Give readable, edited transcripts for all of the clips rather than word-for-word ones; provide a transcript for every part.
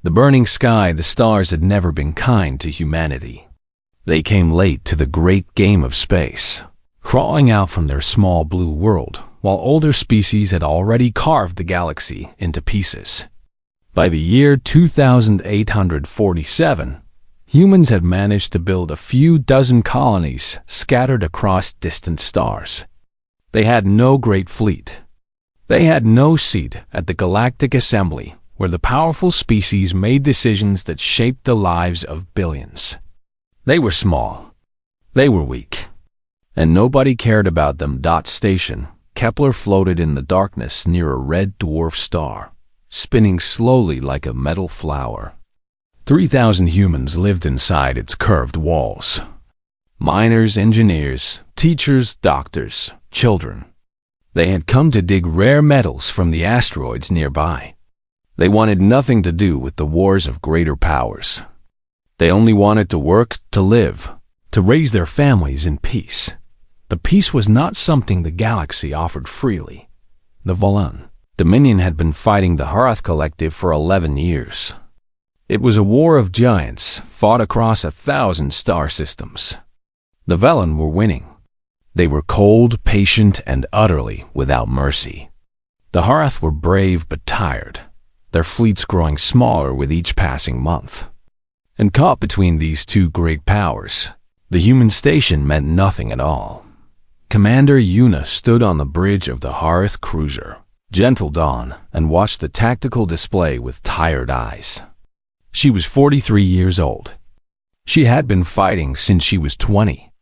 The burning sky, the stars had never been kind to humanity. They came late to the great game of space, crawling out from their small blue world, while older species had already carved the galaxy into pieces. By the year 2847, humans had managed to build a few dozen colonies scattered across distant stars. They had no great fleet. They had no seat at the Galactic Assembly, where the powerful species made decisions that shaped the lives of billions. They were small. They were weak. And nobody cared about them. Station Kepler floated in the darkness near a red dwarf star, spinning slowly like a metal flower. 3,000 humans lived inside its curved walls. Miners, engineers, teachers, doctors, children. They had come to dig rare metals from the asteroids nearby. They wanted nothing to do with the wars of greater powers. They only wanted to work, to live, to raise their families in peace. But peace was not something the galaxy offered freely. The Valen Dominion had been fighting the Harath Collective for 11 years. It was a war of giants, fought across 1,000 star systems. The Velen were winning. They were cold, patient, and utterly without mercy. The Harath were brave but tired, their fleets growing smaller with each passing month. And caught between these two great powers, the human station meant nothing at all. Commander Una stood on the bridge of the Harath cruiser, Gentle Dawn, and watched the tactical display with tired eyes. She was 43 years old. She had been fighting since she was 20.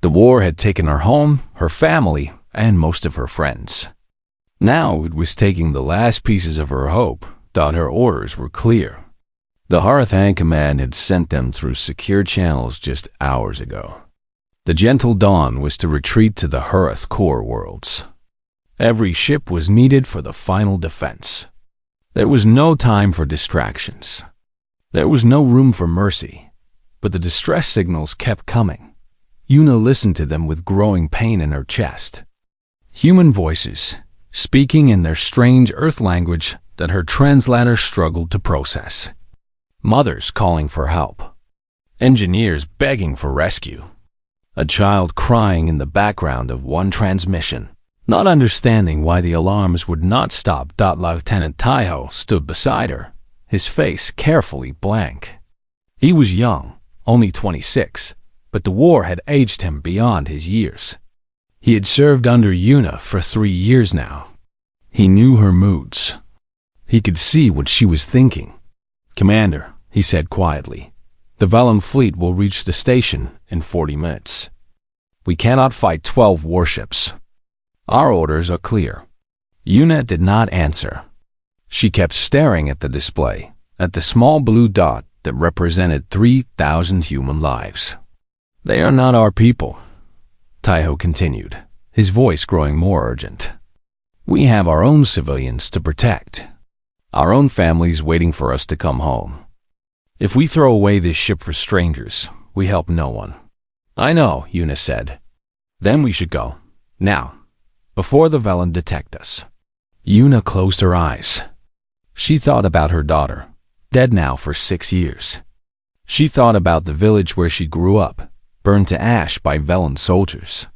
The war had taken her home, her family, and most of her friends. Now it was taking the last pieces of her hope. Her orders were clear. The Harath Command had sent them through secure channels just hours ago. The Gentle Dawn was to retreat to the Harath core worlds. Every ship was needed for the final defense. There was no time for distractions. There was no room for mercy, but the distress signals kept coming. Una listened to them with growing pain in her chest. Human voices, speaking in their strange Earth language that her translator struggled to process. Mothers calling for help. Engineers begging for rescue. A child crying in the background of one transmission, not understanding why the alarms would not stop. Lieutenant Taiho stood beside her, his face carefully blank. He was young, only 26, but the war had aged him beyond his years. He had served under Una for 3 years now. He knew her moods. He could see what she was thinking. "Commander," he said quietly, "the Velen fleet will reach the station in 40 minutes. We cannot fight 12 warships. Our orders are clear." Una did not answer. She kept staring at the display, at the small blue dot that represented 3,000 human lives. "They are not our people," Taiho continued, his voice growing more urgent. "We have our own civilians to protect. Our own families waiting for us to come home. If we throw away this ship for strangers, we help no one." "I know," Una said. "Then we should go. Now, before the Velen detect us." Una closed her eyes. She thought about her daughter, dead now for 6 years. She thought about the village where she grew up, burned to ash by Velen soldiers.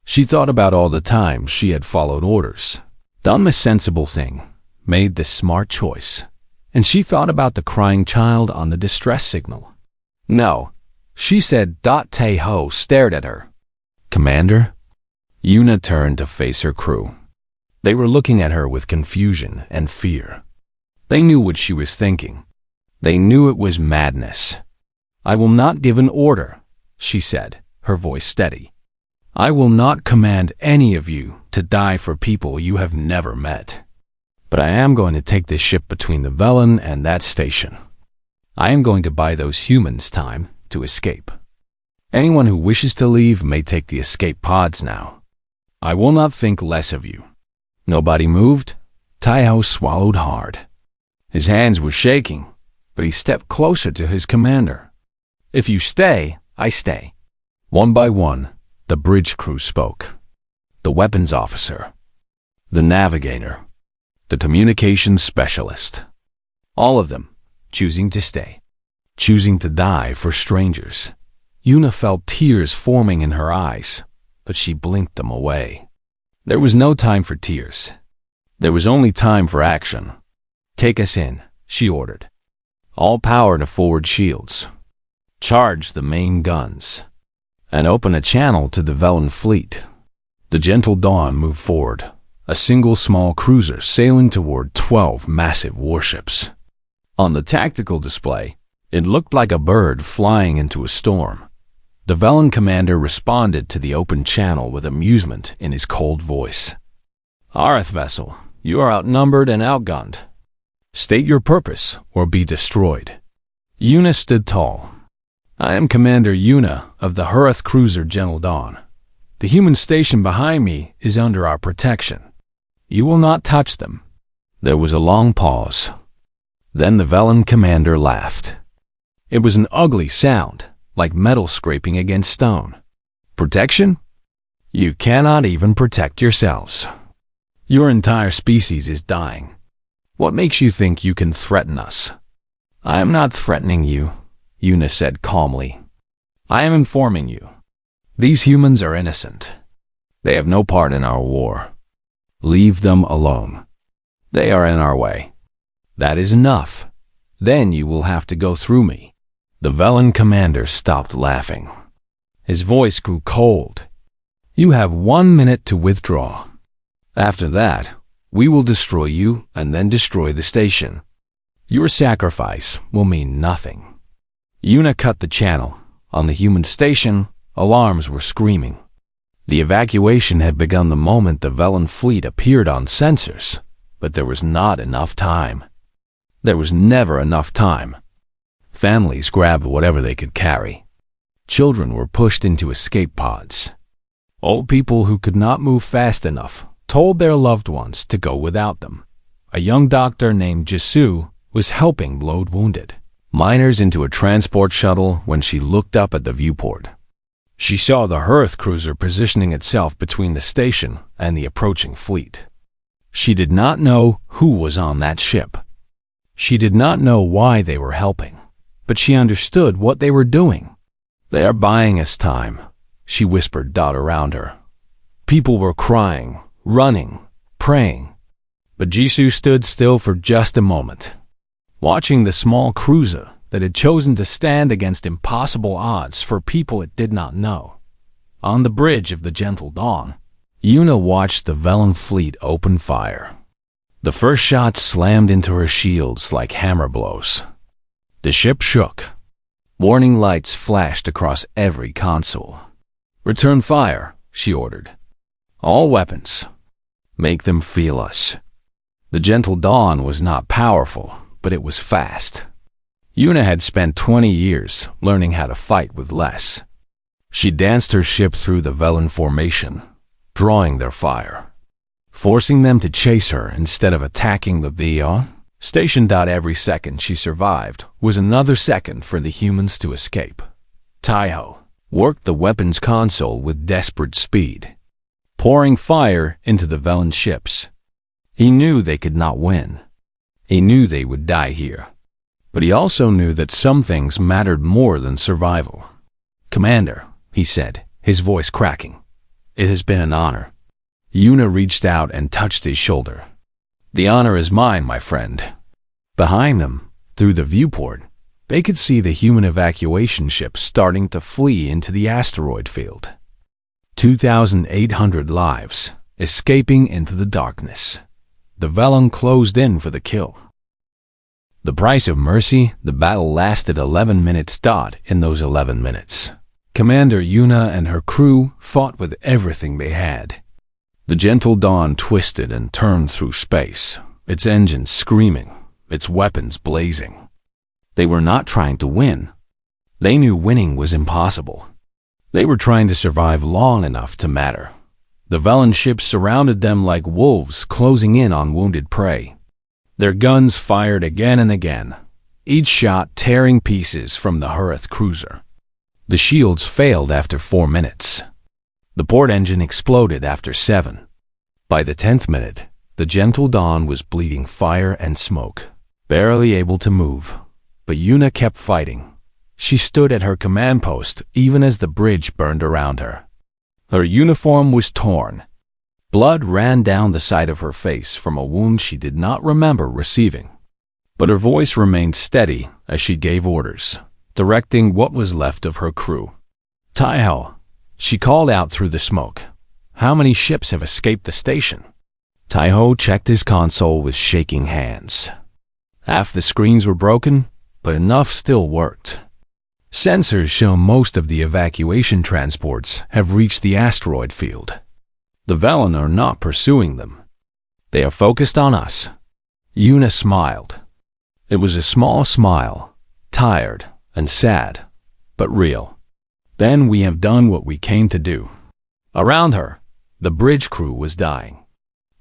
She thought about all the times she had followed orders, done the sensible thing, made the smart choice. And she thought about the crying child on the distress signal. "No," she said. Taiho stared at her. "Commander?" Una turned to face her crew. They were looking at her with confusion and fear. They knew what she was thinking. They knew it was madness. "I will not give an order," she said, her voice steady. "I will not command any of you to die for people you have never met. But I am going to take this ship between the Velen and that station. I am going to buy those humans time to escape. Anyone who wishes to leave may take the escape pods now. I will not think less of you." Nobody moved. Taiho swallowed hard. His hands were shaking, but he stepped closer to his commander. "If you stay, I stay." One by one, the bridge crew spoke. The weapons officer, the navigator, the communications specialist. All of them, choosing to stay, choosing to die for strangers. Yuna felt tears forming in her eyes, but she blinked them away. There was no time for tears. There was only time for action. "Take us in," she ordered. "All power to forward shields. Charge the main guns. And open a channel to the Velen fleet." The Gentle Dawn moved forward, a single small cruiser sailing toward 12 massive warships. On the tactical display, it looked like a bird flying into a storm. The Velen commander responded to the open channel with amusement in his cold voice. "Arth vessel, you are outnumbered and outgunned. State your purpose or be destroyed." Yuna stood tall. "I am Commander Yuna of the Hurth cruiser Gentle Dawn. The human station behind me is under our protection. You will not touch them." There was a long pause. Then the Velen commander laughed. It was an ugly sound, like metal scraping against stone. "Protection? You cannot even protect yourselves. Your entire species is dying. What makes you think you can threaten us?" "I am not threatening you," Yuna said calmly. "I am informing you. These humans are innocent. They have no part in our war. Leave them alone. They are in our way. That is enough. Then you will have to go through me." The Velen commander stopped laughing. His voice grew cold. "You have 1 minute to withdraw. After that, we will destroy you and then destroy the station. Your sacrifice will mean nothing." Yuna cut the channel. On the human station, alarms were screaming. The evacuation had begun the moment the Velen fleet appeared on sensors, but there was not enough time. There was never enough time. Families grabbed whatever they could carry. Children were pushed into escape pods. Old people who could not move fast enough told their loved ones to go without them. A young doctor named Jisoo was helping load wounded miners into a transport shuttle when she looked up at the viewport. She saw the Hurth cruiser positioning itself between the station and the approaching fleet. She did not know who was on that ship. She did not know why they were helping, but she understood what they were doing. "They are buying us time," she whispered dot around her. People were crying, running, praying. But Jisoo stood still for just a moment, watching the small cruiser that had chosen to stand against impossible odds for people it did not know. On the bridge of the Gentle Dawn, Yuna watched the Velen fleet open fire. The first shots slammed into her shields like hammer blows. The ship shook. Warning lights flashed across every console. "Return fire," she ordered. "All weapons. Make them feel us." The Gentle Dawn was not powerful, but it was fast. Yuna had spent 20 years learning how to fight with less. She danced her ship through the Velen formation, drawing their fire, forcing them to chase her instead of attacking the station. Every second she survived was another second for the humans to escape. Taiho worked the weapons console with desperate speed, pouring fire into the Velen ships. He knew they could not win. He knew they would die here. But he also knew that some things mattered more than survival. "Commander," he said, his voice cracking, "it has been an honor." Yuna reached out and touched his shoulder. "The honor is mine, my friend." Behind them, through the viewport, they could see the human evacuation ships starting to flee into the asteroid field. 2,800 lives, escaping into the darkness. The Velen closed in for the kill. The price of mercy, the battle lasted 11 minutes. In those 11 minutes, Commander Yuna and her crew fought with everything they had. The Gentle Dawn twisted and turned through space, its engines screaming, its weapons blazing. They were not trying to win. They knew winning was impossible. They were trying to survive long enough to matter. The Velen ships surrounded them like wolves closing in on wounded prey. Their guns fired again and again, each shot tearing pieces from the Hurth cruiser. The shields failed after 4 minutes. The port engine exploded after 7. By the 10th minute, the Gentle Dawn was bleeding fire and smoke, barely able to move. But Yuna kept fighting. She stood at her command post even as the bridge burned around her. Her uniform was torn. Blood ran down the side of her face from a wound she did not remember receiving. But her voice remained steady as she gave orders, directing what was left of her crew. "Taiho," she called out through the smoke. "How many ships have escaped the station?" Taiho checked his console with shaking hands. Half the screens were broken, but enough still worked. Sensors show most of the evacuation transports have reached the asteroid field. The Velen are not pursuing them. They are focused on us. Yuna smiled. It was a small smile, tired and sad, but real. Then we have done what we came to do. Around her, the bridge crew was dying.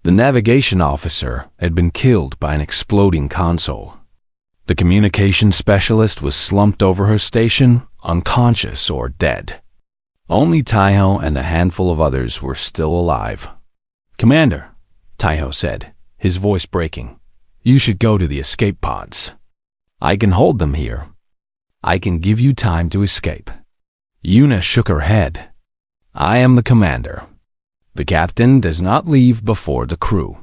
The navigation officer had been killed by an exploding console. The communication specialist was slumped over her station, unconscious or dead. Only Taiho and a handful of others were still alive. "Commander," Taiho said, his voice breaking, "you should go to the escape pods. I can hold them here. I can give you time to escape." Yuna shook her head. "I am the commander. The captain does not leave before the crew.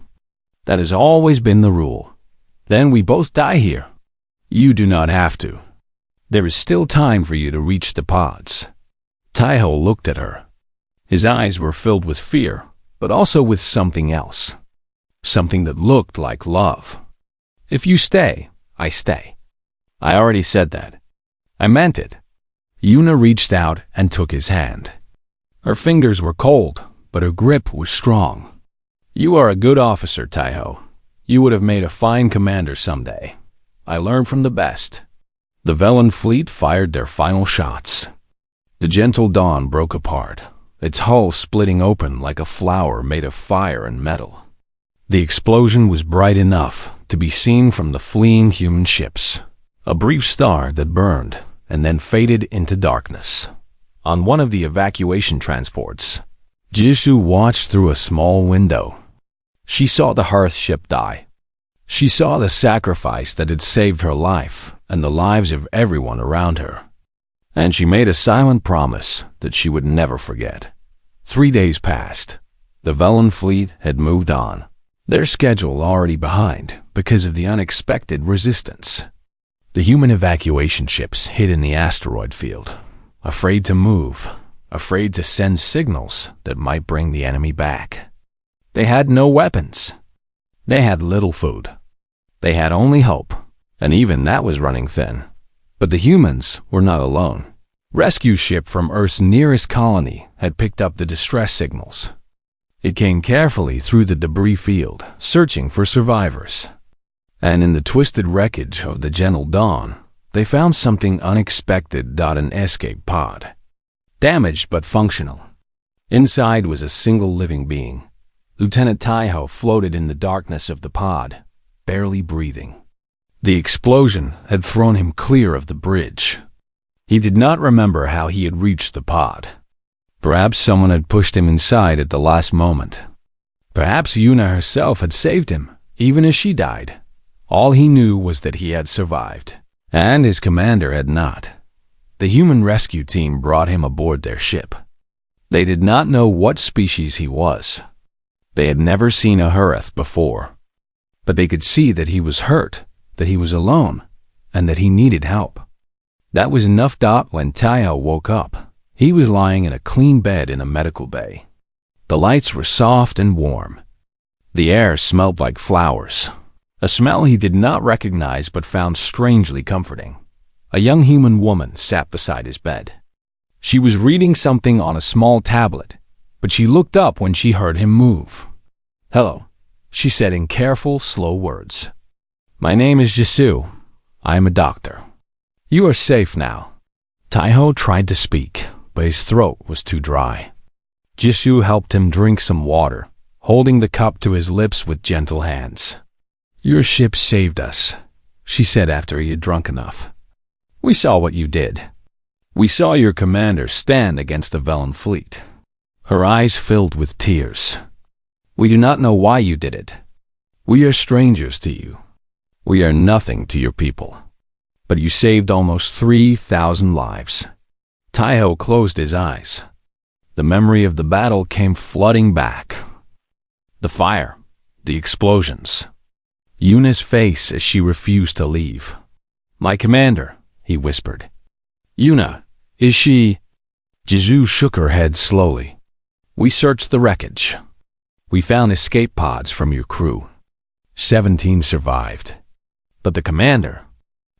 That has always been the rule. Then we both die here. You do not have to. There is still time for you to reach the pods." Taiho looked at her. His eyes were filled with fear, but also with something else. Something that looked like love. "If you stay, I stay. I already said that. I meant it." Yuna reached out and took his hand. Her fingers were cold, but her grip was strong. "You are a good officer, Taiho. You would have made a fine commander someday. I learned from the best." The Velen fleet fired their final shots. The gentle dawn broke apart, its hull splitting open like a flower made of fire and metal. The explosion was bright enough to be seen from the fleeing human ships. A brief star that burned and then faded into darkness. On one of the evacuation transports, Jisoo watched through a small window. She saw the Hearth ship die. She saw the sacrifice that had saved her life and the lives of everyone around her. And she made a silent promise that she would never forget. 3 days passed. The Velen fleet had moved on, their schedule already behind because of the unexpected resistance. The human evacuation ships hid in the asteroid field, afraid to move, afraid to send signals that might bring the enemy back. They had no weapons. They had little food. They had only hope, and even that was running thin. But the humans were not alone. Rescue ship from Earth's nearest colony had picked up the distress signals. It came carefully through the debris field, searching for survivors. And in the twisted wreckage of the gentle dawn, they found something unexpected. An escape pod. Damaged but functional. Inside was a single living being. Lieutenant Taiho floated in the darkness of the pod, barely breathing. The explosion had thrown him clear of the bridge. He did not remember how he had reached the pod. Perhaps someone had pushed him inside at the last moment. Perhaps Yuna herself had saved him, even as she died. All he knew was that he had survived, and his commander had not. The human rescue team brought him aboard their ship. They did not know what species he was. They had never seen a Hearth before. But they could see that he was hurt, that he was alone, and that he needed help. That was enough. When Taiho woke up, he was lying in a clean bed in a medical bay. The lights were soft and warm. The air smelled like flowers, a smell he did not recognize but found strangely comforting. A young human woman sat beside his bed. She was reading something on a small tablet, but she looked up when she heard him move. "Hello," she said in careful, slow words. "My name is Jisoo. I am a doctor. You are safe now." Taiho tried to speak, but his throat was too dry. Jisoo helped him drink some water, holding the cup to his lips with gentle hands. "Your ship saved us," she said after he had drunk enough. "We saw what you did. We saw your commander stand against the Velen fleet." Her eyes filled with tears. "We do not know why you did it. We are strangers to you. We are nothing to your people. But you saved almost 3,000 lives. Taiho closed his eyes. The memory of the battle came flooding back. The fire, the explosions. Yuna's face as she refused to leave. "My commander," he whispered. "Yuna, is she?" Jizoo shook her head slowly. "We searched the wreckage. We found escape pods from your crew. 17 survived. But the commander,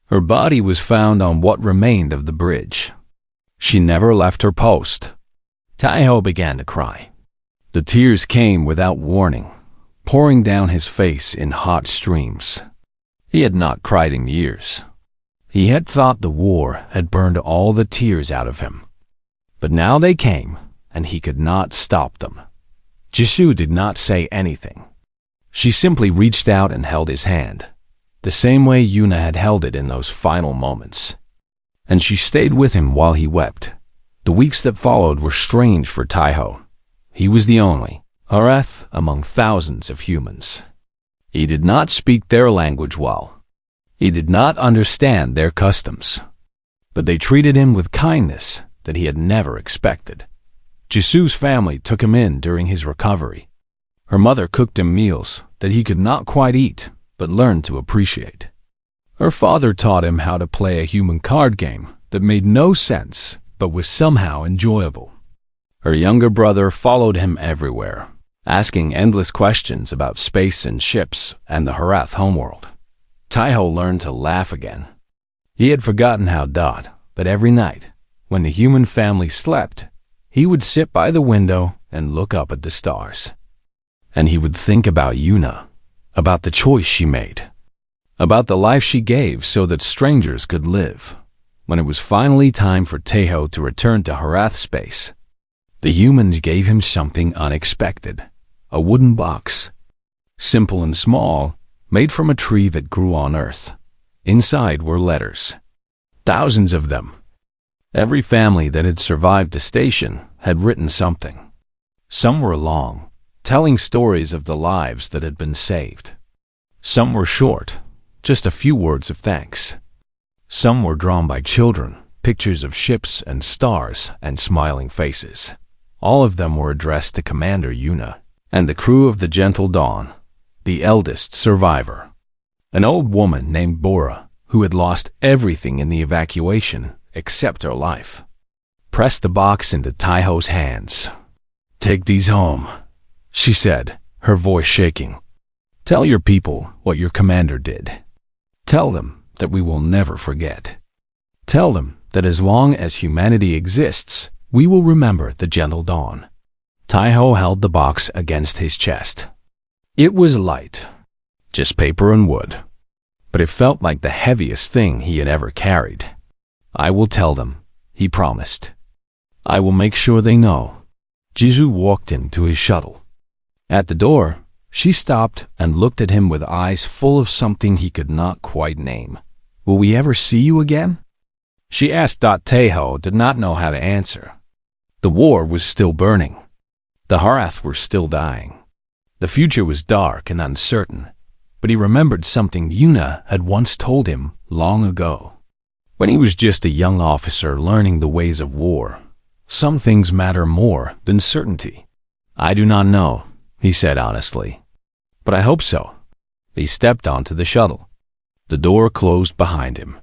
her body was found on what remained of the bridge. She never left her post." Taiho began to cry. The tears came without warning, pouring down his face in hot streams. He had not cried in years. He had thought the war had burned all the tears out of him. But now they came, and he could not stop them. Jisoo did not say anything. She simply reached out and held his hand, the same way Yuna had held it in those final moments. And she stayed with him while he wept. The weeks that followed were strange for Taiho. He was the only Arath among thousands of humans. He did not speak their language well. He did not understand their customs. But they treated him with kindness that he had never expected. Jisoo's family took him in during his recovery. Her mother cooked him meals that he could not quite eat, but learned to appreciate. Her father taught him how to play a human card game that made no sense, but was somehow enjoyable. Her younger brother followed him everywhere, asking endless questions about space and ships and the Harath homeworld. Taiho learned to laugh again. He had forgotten how but every night, when the human family slept, he would sit by the window and look up at the stars. And he would think about Yuna, about the choice she made, about the life she gave so that strangers could live. When it was finally time for Taiho to return to Harath space, the humans gave him something unexpected, a wooden box, simple and small, made from a tree that grew on Earth. Inside were letters, thousands of them. Every family that had survived the station had written something. Some were long, telling stories of the lives that had been saved. Some were short, just a few words of thanks. Some were drawn by children, pictures of ships and stars and smiling faces. All of them were addressed to Commander Yuna and the crew of the Gentle Dawn, the eldest survivor. An old woman named Bora, who had lost everything in the evacuation except her life, pressed the box into Taiho's hands. "Take these home," she said, her voice shaking. "Tell your people what your commander did. Tell them that we will never forget. Tell them that as long as humanity exists, we will remember the Gentle Dawn." Taiho held the box against his chest. It was light, just paper and wood, but it felt like the heaviest thing he had ever carried. "I will tell them," he promised. "I will make sure they know." Jisoo walked into his shuttle. At the door, she stopped and looked at him with eyes full of something he could not quite name. "Will we ever see you again?" She asked. Taiho did not know how to answer. The war was still burning. The Harath were still dying. The future was dark and uncertain, but he remembered something Yuna had once told him long ago. When he was just a young officer learning the ways of war, some things matter more than certainty. "I do not know," he said honestly, "but I hope so." He stepped onto the shuttle. The door closed behind him.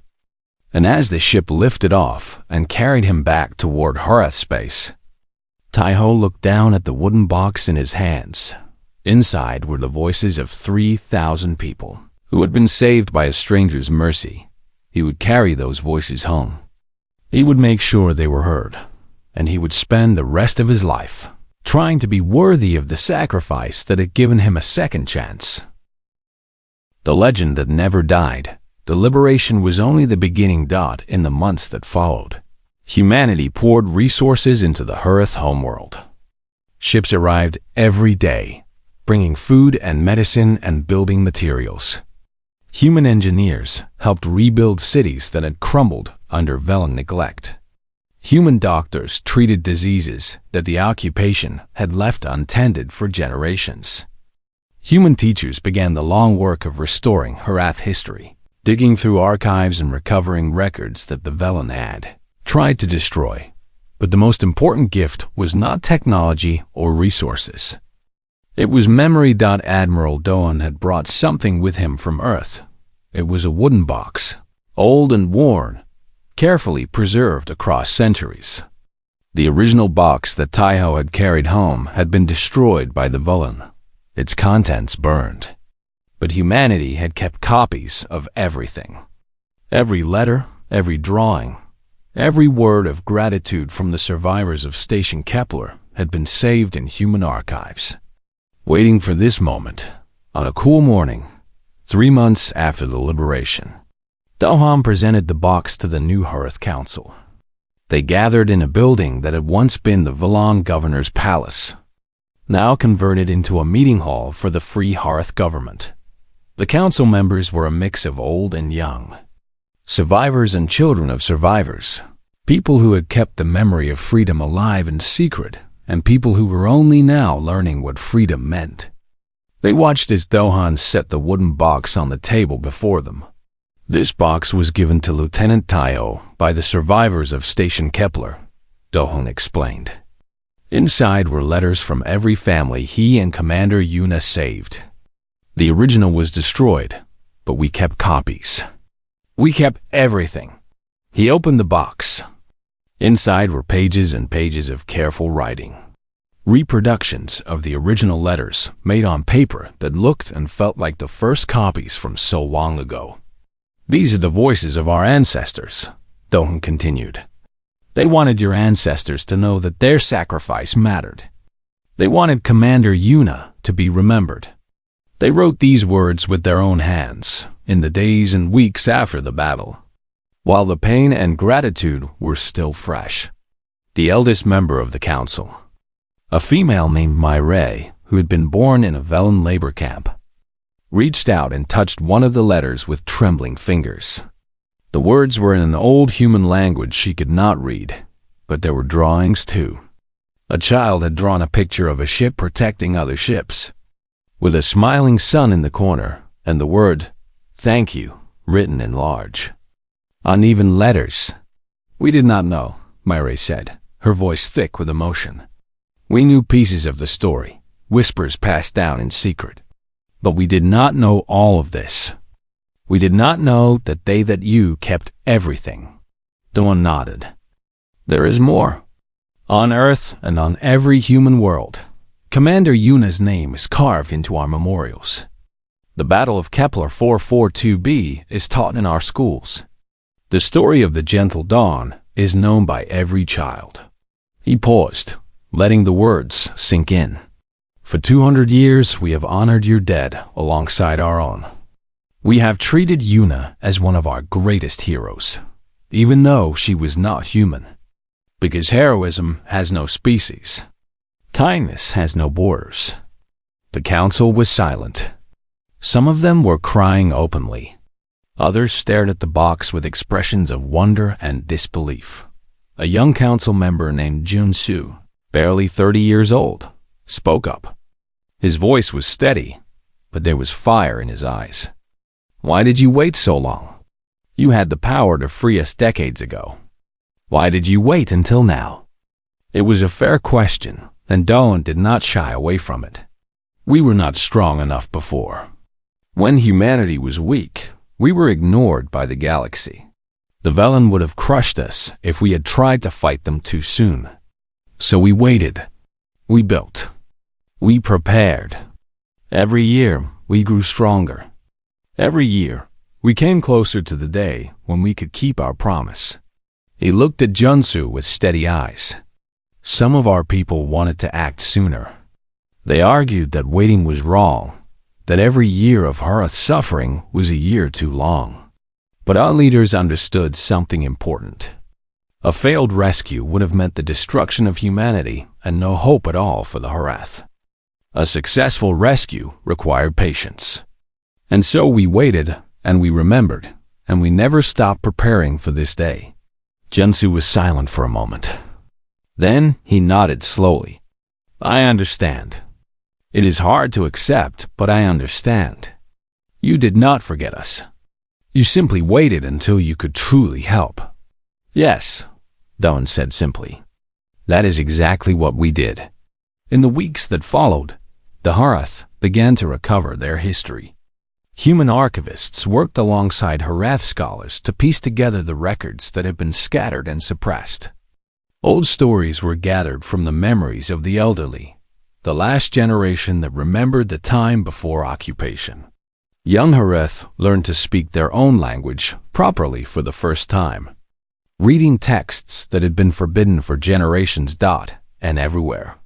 And as the ship lifted off and carried him back toward Harath space, Taiho looked down at the wooden box in his hands. Inside were the voices of 3,000 people who had been saved by a stranger's mercy. He would carry those voices home. He would make sure they were heard, and he would spend the rest of his life trying to be worthy of the sacrifice that had given him a second chance. The legend that never died, the liberation was only the beginning. In the months that followed, humanity poured resources into the Harath homeworld. Ships arrived every day, bringing food and medicine and building materials. Human engineers helped rebuild cities that had crumbled under Velan neglect. Human doctors treated diseases that the occupation had left untended for generations. Human teachers began the long work of restoring Harath history. digging through archives and recovering records that the Velen had tried to destroy. But the most important gift was not technology or resources. It was memory. Admiral Doan had brought something with him from Earth. It was a wooden box, old and worn, carefully preserved across centuries. The original box that Taiho had carried home had been destroyed by the Velen, its contents burned. But humanity had kept copies of everything. Every letter, every drawing, every word of gratitude from the survivors of Station Kepler had been saved in human archives. Waiting for this moment, on a cool morning, 3 months after the liberation, Dohan presented the box to the New Hearth Council. They gathered in a building that had once been the Velen governor's palace, now converted into a meeting hall for the Free Hearth government. The council members were a mix of old and young, survivors and children of survivors, people who had kept the memory of freedom alive in secret, and people who were only now learning what freedom meant. They watched as Dohan set the wooden box on the table before them. This box was given to Lieutenant Taiho by the survivors of Station Kepler, Dohan explained. Inside were letters from every family he and Commander Yuna saved. The original was destroyed, but we kept copies. We kept everything. He opened the box. Inside were pages and pages of careful writing. Reproductions of the original letters made on paper that looked and felt like the first copies from so long ago. These are the voices of our ancestors, Dohan continued. They wanted your ancestors to know that their sacrifice mattered. They wanted Commander Yuna to be remembered. They wrote these words with their own hands in the days and weeks after the battle, while the pain and gratitude were still fresh. The eldest member of the council, a female named Myre, who had been born in a Velen labor camp, reached out and touched one of the letters with trembling fingers. The words were in an old human language she could not read, but there were drawings too. A child had drawn a picture of a ship protecting other ships, with a smiling sun in the corner and the word, "Thank you," written in large. Uneven letters. We did not know, Myre said, her voice thick with emotion. We knew pieces of the story, whispers passed down in secret. But we did not know all of this. We did not know that you kept everything. Doan nodded. There is more. On Earth and on every human world, Commander Yuna's name is carved into our memorials. The Battle of Kepler 442b is taught in our schools. The story of the Gentle Dawn is known by every child. He paused, letting the words sink in. For 200 years, we have honored your dead alongside our own. We have treated Yuna as one of our greatest heroes, even though she was not human. Because heroism has no species. Kindness has no borders. The council was silent. Some of them were crying openly. Others stared at the box with expressions of wonder and disbelief. A young council member named Junsu, barely 30 years old, spoke up. His voice was steady, but there was fire in his eyes. Why did you wait so long? You had the power to free us decades ago. Why did you wait until now? It was a fair question, and Doan did not shy away from it. We were not strong enough before. When humanity was weak, we were ignored by the galaxy. The Velen would have crushed us if we had tried to fight them too soon. So we waited. We built. We prepared. Every year, we grew stronger. Every year, we came closer to the day when we could keep our promise. He looked at Junsu with steady eyes. Some of our people wanted to act sooner. They argued that waiting was wrong, that every year of Hearth's suffering was a year too long. But our leaders understood something important. A failed rescue would have meant the destruction of humanity and no hope at all for the Hearth. A successful rescue required patience. And so we waited, and we remembered, and we never stopped preparing for this day. Junsu was silent for a moment. Then he nodded slowly. I understand. It is hard to accept, but I understand. You did not forget us. You simply waited until you could truly help. Yes, Dawn said simply. That is exactly what we did. In the weeks that followed, the Harath began to recover their history. Human archivists worked alongside Harath scholars to piece together the records that had been scattered and suppressed. Old stories were gathered from the memories of the elderly, the last generation that remembered the time before occupation. Young Harath learned to speak their own language properly for the first time, reading texts that had been forbidden for generations. And everywhere.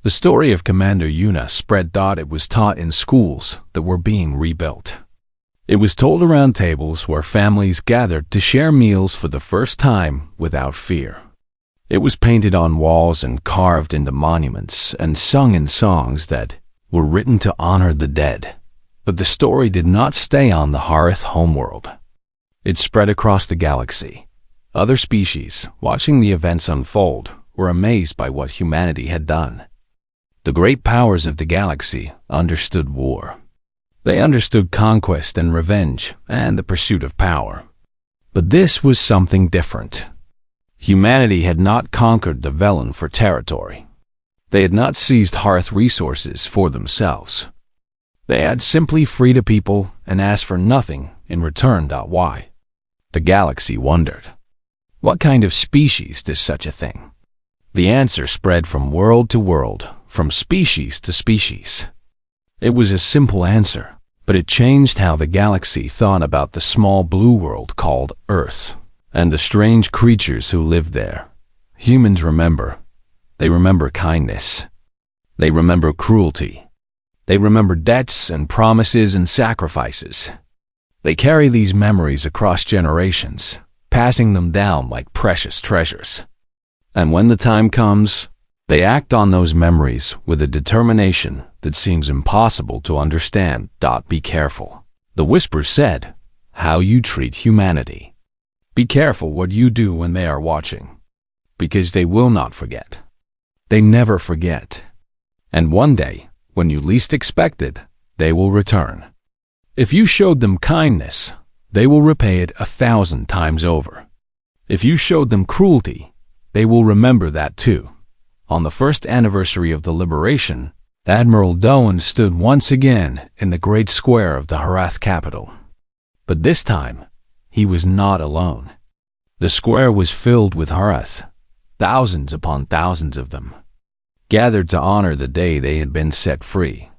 The story of Commander Yuna spread. It was taught in schools that were being rebuilt. It was told around tables where families gathered to share meals for the first time without fear. It was painted on walls and carved into monuments and sung in songs that were written to honor the dead. But the story did not stay on the Harath homeworld. It spread across the galaxy. Other species, watching the events unfold, were amazed by what humanity had done. The great powers of the galaxy understood war. They understood conquest and revenge and the pursuit of power. But this was something different. Humanity had not conquered the Velen for territory. They had not seized Harath resources for themselves. They had simply freed a people and asked for nothing in return. Why? The galaxy wondered. What kind of species does such a thing? The answer spread from world to world, from species to species. It was a simple answer, but it changed how the galaxy thought about the small blue world called Earth, and the strange creatures who lived there. Humans remember. They remember kindness. They remember cruelty. They remember debts and promises and sacrifices. They carry these memories across generations, passing them down like precious treasures. And when the time comes, they act on those memories with a determination that seems impossible to understand. Be careful. The whisper said, how you treat humanity. Be careful what you do when they are watching, because they will not forget. They never forget. And one day, when you least expect it, they will return. If you showed them kindness, they will repay it 1,000 times over. If you showed them cruelty, they will remember that too. On the first anniversary of the liberation, Admiral Doan stood once again in the great square of the Harath capital. But this time, he was not alone. The square was filled with Harath, thousands upon thousands of them, gathered to honor the day they had been set free.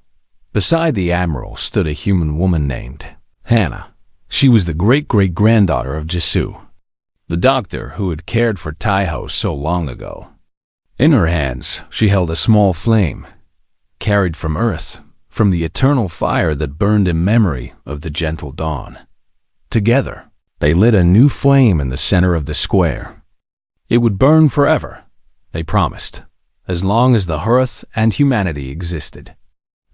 Beside the admiral stood a human woman named Hannah. She was the great-great-granddaughter of Jesu, the doctor who had cared for Taiho so long ago. In her hands, she held a small flame, carried from Earth, from the eternal fire that burned in memory of the gentle dawn. Together, they lit a new flame in the center of the square. It would burn forever, they promised, as long as the Harath and humanity existed.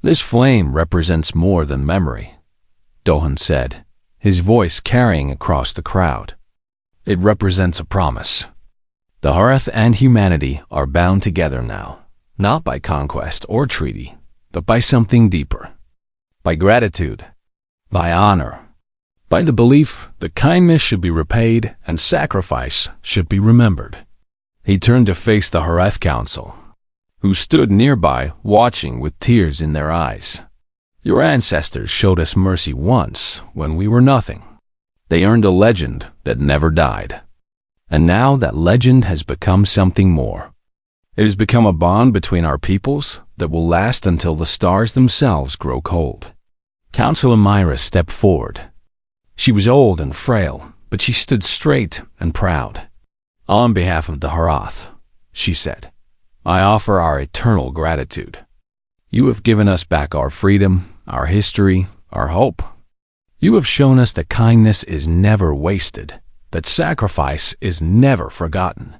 This flame represents more than memory, Dohan said, his voice carrying across the crowd. It represents a promise. The Harath and humanity are bound together now, not by conquest or treaty, but by something deeper. By gratitude, by honor, by the belief that kindness should be repaid and sacrifice should be remembered. He turned to face the Harath Council, who stood nearby watching with tears in their eyes. Your ancestors showed us mercy once when we were nothing. They earned a legend that never died. And now that legend has become something more. It has become a bond between our peoples that will last until the stars themselves grow cold. Councilor Myra stepped forward. She was old and frail, but she stood straight and proud. On behalf of the Harath, she said, I offer our eternal gratitude. You have given us back our freedom, our history, our hope. You have shown us that kindness is never wasted, that sacrifice is never forgotten.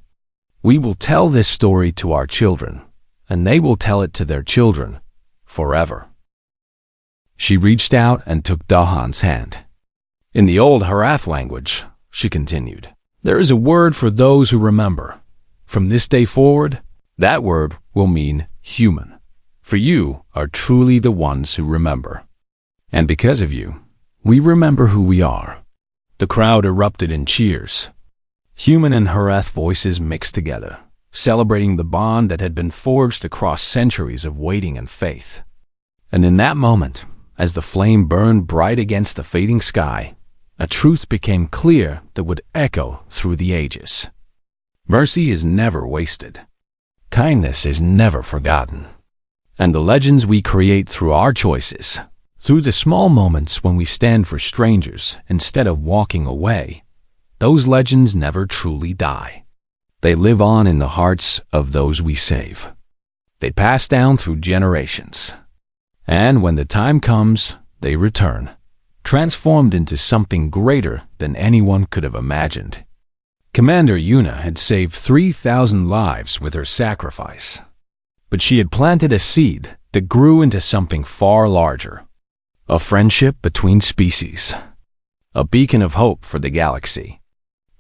We will tell this story to our children, and they will tell it to their children forever. She reached out and took Dahan's hand. In the old Harath language, she continued, there is a word for those who remember. From this day forward, that word will mean human. For you are truly the ones who remember. And because of you, we remember who we are. The crowd erupted in cheers. Human and Harath voices mixed together, celebrating the bond that had been forged across centuries of waiting and faith. And in that moment, as the flame burned bright against the fading sky, a truth became clear that would echo through the ages. Mercy is never wasted. Kindness is never forgotten. And the legends we create through our choices, through the small moments when we stand for strangers instead of walking away, those legends never truly die. They live on in the hearts of those we save. They pass down through generations. And when the time comes, they return, transformed into something greater than anyone could have imagined. Commander Yuna had saved 3,000 lives with her sacrifice. But she had planted a seed that grew into something far larger. A friendship between species. A beacon of hope for the galaxy.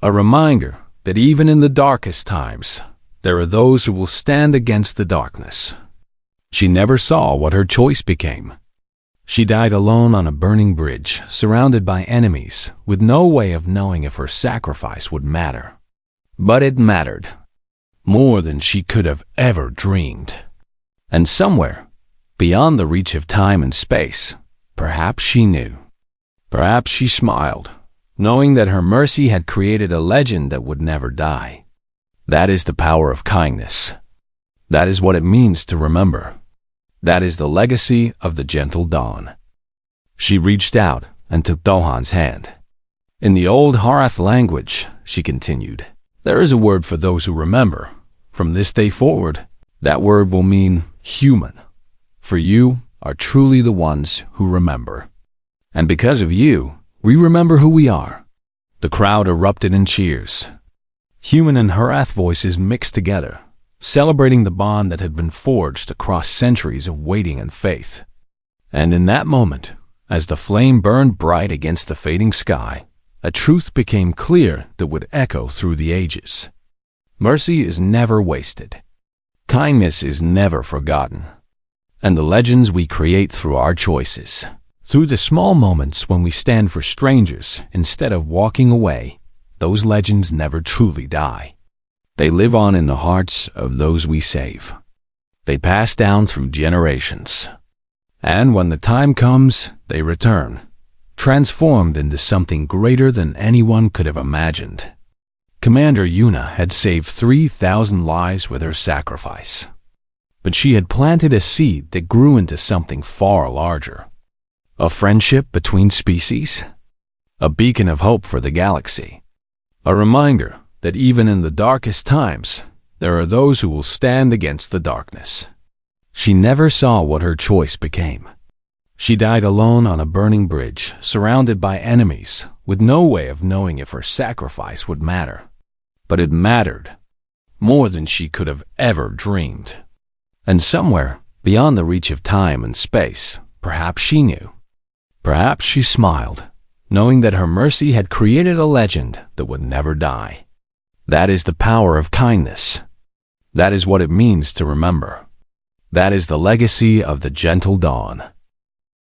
A reminder that even in the darkest times, there are those who will stand against the darkness. She never saw what her choice became. She died alone on a burning bridge, surrounded by enemies, with no way of knowing if her sacrifice would matter. But it mattered. More than she could have ever dreamed. And somewhere, beyond the reach of time and space, perhaps she knew. Perhaps she smiled, knowing that her mercy had created a legend that would never die. That is the power of kindness. That is what it means to remember. That is the legacy of the gentle dawn. She reached out and took Dohan's hand. In the old Harath language, she continued, there is a word for those who remember. From this day forward, that word will mean human. For you are truly the ones who remember. And because of you, we remember who we are. The crowd erupted in cheers. Human and Harath voices mixed together, celebrating the bond that had been forged across centuries of waiting and faith. And in that moment, as the flame burned bright against the fading sky, a truth became clear that would echo through the ages. Mercy is never wasted. Kindness is never forgotten. And the legends we create through our choices, through the small moments when we stand for strangers instead of walking away, those legends never truly die. They live on in the hearts of those we save. They pass down through generations. And when the time comes, they return, transformed into something greater than anyone could have imagined. Commander Yuna had saved 3,000 lives with her sacrifice. But she had planted a seed that grew into something far larger. A friendship between species. A beacon of hope for the galaxy. A reminder that even in the darkest times, there are those who will stand against the darkness. She never saw what her choice became. She died alone on a burning bridge, surrounded by enemies, with no way of knowing if her sacrifice would matter. But it mattered, more than she could have ever dreamed. And somewhere, beyond the reach of time and space, perhaps she knew. Perhaps she smiled, knowing that her mercy had created a legend that would never die. That is the power of kindness. That is what it means to remember. That is the legacy of the gentle dawn.